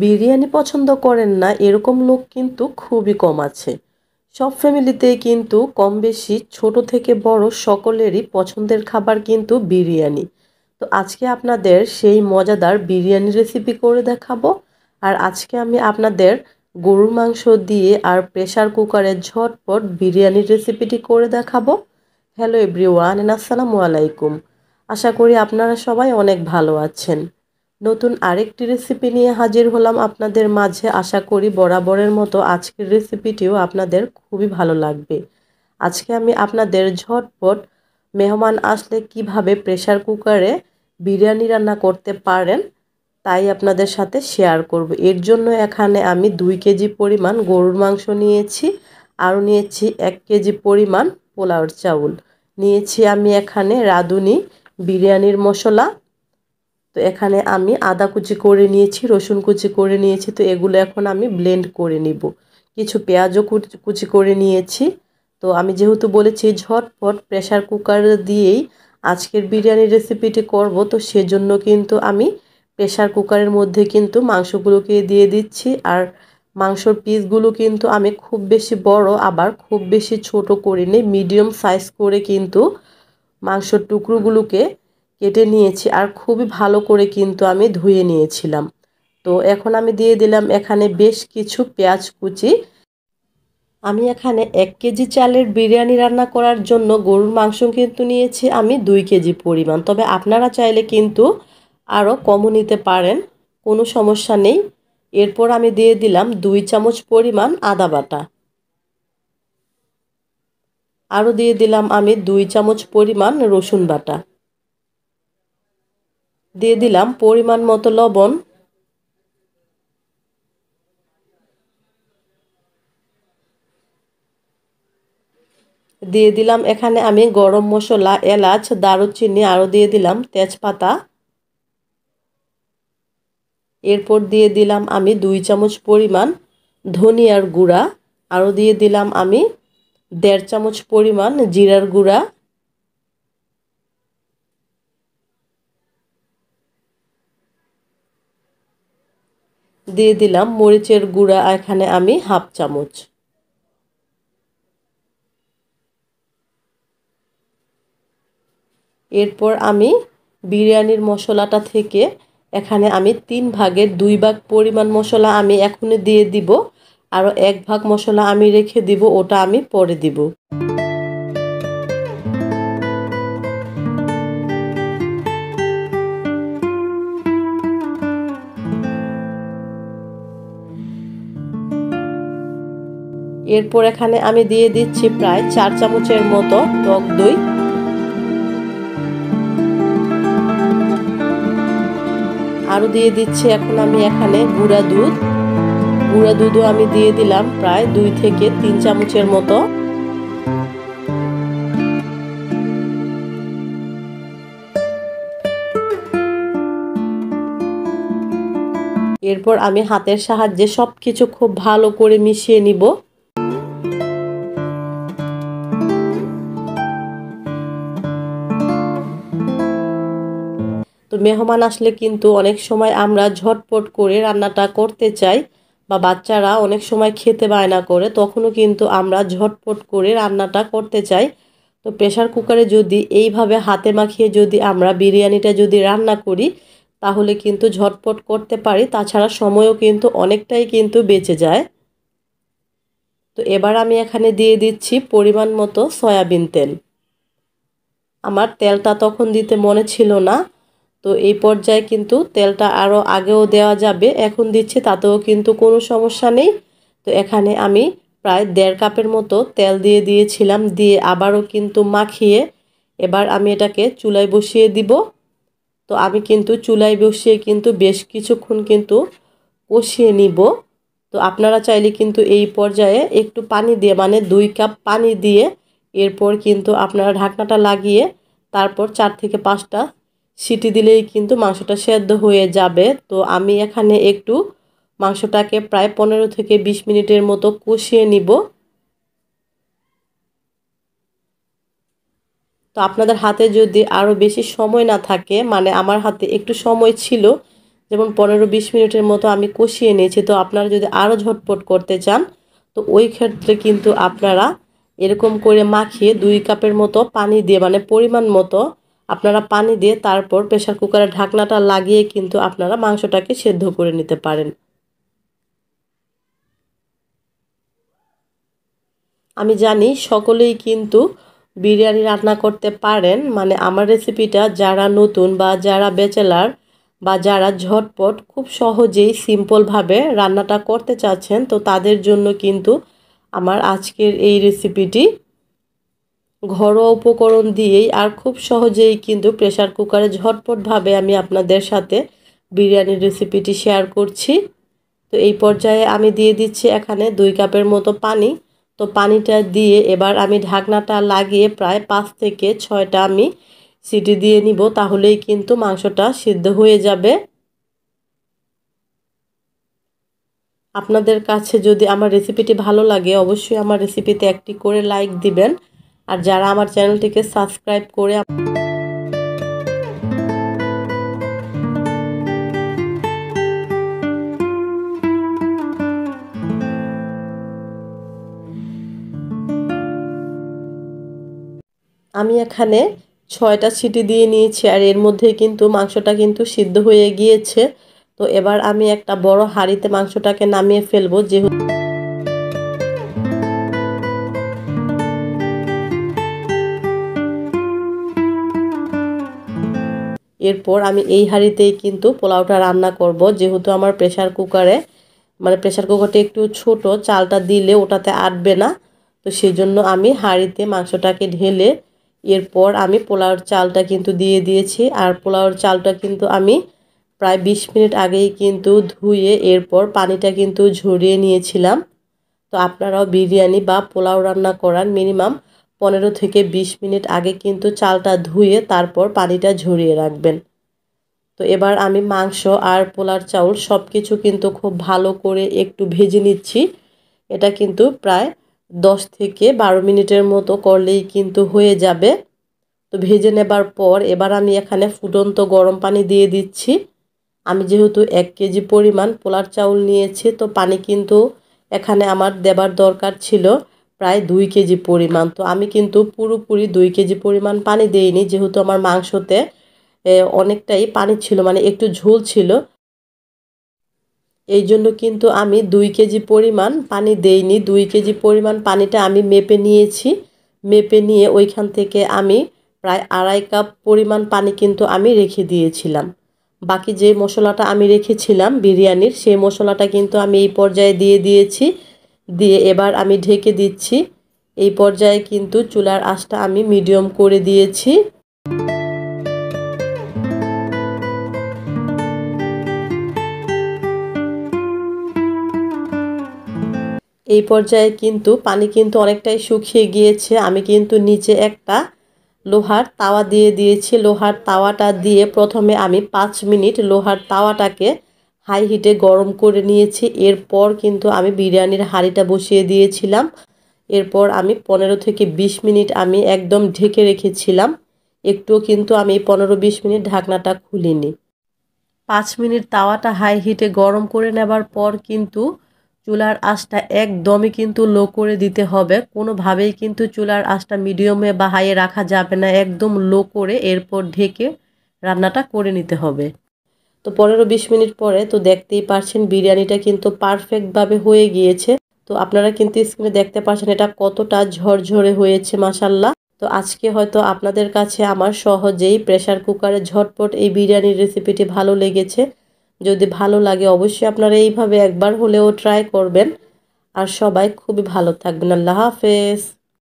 বিরিয়ানি পছন্দ করেন না এরকম লোক কিন্তু খুবই কম আছে। সব ফ্যামিলিতেই কিন্তু কম বেশি ছোট থেকে বড় সকলেরই পছন্দের খাবার কিন্তু বিরিয়ানি। তো আজকে আপনাদের সেই মজাদার বিরিয়ানি রেসিপি করে দেখাবো। আর আজকে আমি আপনাদের গরুর মাংস দিয়ে আর প্রেসার কুকারে ঝটপট বিরিয়ানির রেসিপিটি করে দেখাবো। হ্যালো এভরিওয়ান এন্ড আসসালামু আলাইকুম। আশা করি আপনারা সবাই অনেক ভালো আছেন। নতুন আরেকটি রেসিপি নিয়ে হাজির হলাম আপনাদের মাঝে। আশা করি বরাবরের মতো আজকের রেসিপিটিও আপনাদের খুবই ভালো লাগবে। আজকে আমি আপনাদের ঝটপট মেহমান আসলে কিভাবে প্রেসার কুকারে বিরিয়ানি রান্না করতে পারেন তাই আপনাদের সাথে শেয়ার করব। এর জন্য এখানে আমি 2 কেজি পরিমাণ গরুর মাংস নিয়েছি, আরও নিয়েছি 1 কেজি পরিমাণ পোলাওর চাউল, নিয়েছি আমি এখানে রাঁধুনি বিরিয়ানির মশলা। তো এখানে আমি আদা কুচি করে নিয়েছি, রসুন কুচি করে নিয়েছি। তো এগুলো এখন আমি ব্লেন্ড করে নিব। কিছু পেঁয়াজও কুচি করে নিয়েছি। তো আমি যেহেতু বলেছি ঝটপট প্রেসার কুকার দিয়েই আজকের বিরিয়ানির রেসিপিটি করব, তো সেজন্য কিন্তু আমি প্রেসার কুকারের মধ্যে কিন্তু মাংসগুলোকে দিয়ে দিচ্ছি। আর মাংসর পিসগুলো কিন্তু আমি খুব বেশি বড় আবার খুব বেশি ছোট করিনি, মিডিয়াম সাইজ করে কিন্তু মাংসর টুকরোগুলোকে কেটে নিয়েছি। আর খুবই ভালো করে কিন্তু আমি ধুয়ে নিয়েছিলাম। তো এখন আমি দিয়ে দিলাম এখানে বেশ কিছু পেঁয়াজ কুচি। আমি এখানে 1 কেজি চালের বিরিয়ানি রান্না করার জন্য গরুর মাংস কিন্তু নিয়েছি আমি 2 কেজি পরিমাণ। তবে আপনারা চাইলে কিন্তু আরও কমও নিতে পারেন, কোনো সমস্যা নেই। এরপর আমি দিয়ে দিলাম 2 চামচ পরিমাণ আদা বাটা, আরও দিয়ে দিলাম আমি 2 চামচ পরিমাণ রসুন বাটা, দিয়ে দিলাম পরিমাণ মতো লবণ, দিয়ে দিলাম এখানে আমি গরম মশলা, এলাচ, দারুচিনি, আরও দিয়ে দিলাম তেজপাতা। এরপর দিয়ে দিলাম আমি 2 চামচ পরিমাণ ধনিয়ার গুঁড়া, আরও দিয়ে দিলাম আমি 1.5 চামচ পরিমাণ জিরার গুঁড়া, দিয়ে দিলাম মরিচের গুঁড়া এখানে আমি 1/2 চামচ। এরপর আমি বিরিয়ানির মশলাটা থেকে এখানে আমি 3 ভাগের 2 ভাগ পরিমাণ মশলা আমি এখনই দিয়ে দিব, আরও 1 ভাগ মশলা আমি রেখে দিব, ওটা আমি পরে দিব। এরপর এখানে আমি দিয়ে দিচ্ছি প্রায় 4 চামচের মতো টক দই, আরও দিয়ে দিচ্ছি এখন আমি এখানে গুঁড়া দুধও আমি দিয়ে দিলাম প্রায় 2 থেকে 3 চামচের মতো। এরপর আমি হাতের সাহায্যে সব কিছু খুব ভালো করে মিশিয়ে নিব। তো মেহমান আসলে কিন্তু অনেক সময় আমরা ঝটপট করে রান্নাটা করতে চাই, বা বাচ্চারা অনেক সময় খেতে বায়না করে, তখনও কিন্তু আমরা ঝটপট করে রান্নাটা করতে চাই। তো প্রেসার কুকারে যদি এইভাবে হাতে মাখিয়ে যদি আমরা বিরিয়ানিটা যদি রান্না করি তাহলে কিন্তু ঝটপট করতে পারি, তাছাড়া সময়ও কিন্তু অনেকটাই কিন্তু বেঁচে যায়। তো এবার আমি এখানে দিয়ে দিচ্ছি পরিমাণ মতো সয়াবিন তেল। আমার তেলটা তখন দিতে মনে ছিল না, তো এই পর্যায়ে কিন্তু তেলটা আরও আগেও দেওয়া যাবে, এখন দিচ্ছি তাতেও কিন্তু কোনো সমস্যা নেই। তো এখানে আমি প্রায় 1.5 কাপের মতো তেল দিয়ে দিয়েছিলাম, দিয়ে আবারও কিন্তু মাখিয়ে এবার আমি এটাকে চুলায় বসিয়ে দিব। তো আমি কিন্তু চুলায় বসিয়ে কিন্তু বেশ কিছুক্ষণ কিন্তু কষিয়ে নিব। তো আপনারা চাইলে কিন্তু এই পর্যায়ে একটু পানি দিয়ে, মানে 2 কাপ পানি দিয়ে এরপর কিন্তু আপনারা ঢাকনাটা লাগিয়ে তারপর 4 থেকে 5টা সিটি দিলেই কিন্তু মাংসটা সেদ্ধ হয়ে যাবে। তো আমি এখানে একটু মাংসটাকে প্রায় 15 থেকে 20 মিনিটের মতো কষিয়ে নিব। তো আপনাদের হাতে যদি আরও বেশি সময় না থাকে, মানে আমার হাতে একটু সময় ছিল যেমন 15-20 মিনিটের মতো আমি কষিয়ে নিয়েছি। তো আপনারা যদি আরও ঝটপট করতে চান তো ওই ক্ষেত্রে কিন্তু আপনারা এরকম করে মাখিয়ে 2 কাপের মতো পানি দিয়ে মানে পরিমাণ মতো আপনারা পানি দিয়ে তারপর প্রেসার কুকারের ঢাকনাটা লাগিয়ে কিন্তু আপনারা মাংসটাকে সেদ্ধ করে নিতে পারেন। আমি জানি সকলেই কিন্তু বিরিয়ানি রান্না করতে পারেন, মানে আমার রেসিপিটা যারা নতুন বা যারা ব্যাচেলার বা যারা ঝটপট খুব সহজেই সিম্পলভাবে রান্নাটা করতে চাচ্ছেন তো তাদের জন্য কিন্তু আমার আজকের এই রেসিপিটি ঘরোয়া উপকরণ দিয়েই আর খুব সহজেই কিন্তু প্রেসার কুকারে ঝটপটভাবে আমি আপনাদের সাথে বিরিয়ানির রেসিপিটি শেয়ার করছি। তো এই পর্যায়ে আমি দিয়ে দিচ্ছি এখানে 2 কাপের মতো পানি। তো পানিটা দিয়ে এবার আমি ঢাকনাটা লাগিয়ে প্রায় 5 থেকে 6টা আমি সিটি দিয়ে নিব, তাহলেই কিন্তু মাংসটা সিদ্ধ হয়ে যাবে। আপনাদের কাছে যদি আমার রেসিপিটি ভালো লাগে অবশ্যই আমার রেসিপিতে একটি করে লাইক দিবেন, আর যারা আমার চ্যানেলটিকে সাবস্ক্রাইব করে আমি এখানে 6টা সিটি দিয়ে নিয়েছি আর এর মধ্যে কিন্তু মাংসটা কিন্তু সিদ্ধ হয়ে গিয়েছে। তো এবার আমি একটা বড় হাঁড়িতে মাংসটাকে নামিয়ে ফেলবো। যেহেতু এরপর আমি এই হাঁড়িতেই কিন্তু পোলাওটা রান্না করব। যেহেতু আমার প্রেসার কুকারে মানে প্রেসার কুকারটা একটু ছোট, চালটা দিলে ওটাতে আটবে না। তো সেই জন্য আমি হাঁড়িতে মাংসটাকে ঢেলে এরপর আমি পোলাওর চালটা কিন্তু দিয়ে দিয়েছি। আর পোলাওর চালটা কিন্তু আমি প্রায় 20 মিনিট আগেই কিন্তু ধুয়ে এরপর পানিটা কিন্তু ঝরিয়ে নিয়েছিলাম। তো আপনারাও বিরিয়ানি বা পোলাও রান্না করার মিনিমাম 15 থেকে 20 মিনিট আগে কিন্তু চালটা ধুয়ে তারপর পানিটা ঝরিয়ে রাখবেন। তো এবার আমি মাংস আর পোলার চাউল সব কিছু কিন্তু খুব ভালো করে একটু ভেজে নিচ্ছি। এটা কিন্তু প্রায় 10 থেকে 12 মিনিটের মতো করলেই কিন্তু হয়ে যাবে। তো ভেজে নেবার পর এবার আমি এখানে ফুটন্ত গরম পানি দিয়ে দিচ্ছি। আমি যেহেতু 1 কেজি পরিমাণ পোলার চাউল নিয়েছি তো পানি কিন্তু এখানে আমার দেবার দরকার ছিল প্রায় 2 কেজি পরিমাণ। তো আমি কিন্তু পুরোপুরি 2 কেজি পরিমাণ পানি দেইনি, যেহেতু আমার মাংসতে অনেকটাই পানি ছিল, মানে একটু ঝোল ছিল। এই জন্য কিন্তু আমি 2 কেজি পরিমাণ পানি দেইনি। 2 কেজি পরিমাণ পানিটা আমি মেপে নিয়েছি। মেপে নিয়ে ওইখান থেকে আমি প্রায় 2.5 কাপ পরিমাণ পানি কিন্তু আমি রেখে দিয়েছিলাম। বাকি যে মশলাটা আমি রেখেছিলাম বিরিয়ানির সেই মশলাটা কিন্তু আমি এই পর্যায়ে দিয়ে দিয়েছি। দিয়ে এবার আমি ঢেকে দিচ্ছি। এই পর্যায়ে কিন্তু চুলার আঁচটা আমি মিডিয়াম করে দিয়েছি। এই পর্যায়ে কিন্তু পানি কিন্তু অনেকটাই শুকিয়ে গিয়েছে। আমি কিন্তু নিচে একটা লোহার তাওয়া দিয়ে দিয়েছি। লোহার তাওয়াটা দিয়ে প্রথমে আমি 5 মিনিট লোহার তাওয়াটাকে হাই হিটে গরম করে নিয়েছি। এরপর কিন্তু আমি বিরিয়ানির হাঁড়িটা বসিয়ে দিয়েছিলাম। এরপর আমি 15 থেকে 20 মিনিট আমি একদম ঢেকে রেখেছিলাম। একটুও কিন্তু আমি 15-20 মিনিট ঢাকনাটা খুলিনি। 5 মিনিট তাওয়াটা হাই হিটে গরম করে নেবার পর কিন্তু চুলার আঁচটা একদমই কিন্তু লো করে দিতে হবে। কোনোভাবেই কিন্তু চুলার আঁচটা মিডিয়ামে বা হাইয়ে রাখা যাবে না, একদম লো করে এরপর ঢেকে রান্নাটা করে নিতে হবে। তো 15-20 মিনিট পরে তো দেখতেই পারছেন বিরিয়ানিটা কিন্তু পারফেক্টভাবে হয়ে গিয়েছে। তো আপনারা কিন্তু স্ক্রিনে দেখতে পাচ্ছেন এটা কতটা ঝরঝরে হয়েছে মাশাল্লাহ। তো আজকে হয়তো আপনাদের কাছে আমার সহজেই প্রেসার কুকারে ঝটপট এই বিরিয়ানির রেসিপিটি ভালো লেগেছে। যদি ভালো লাগে অবশ্যই আপনারা এইভাবে একবার হলেও ট্রাই করবেন। আর সবাই খুবই ভালো থাকবেন। আল্লাহ হাফেজ।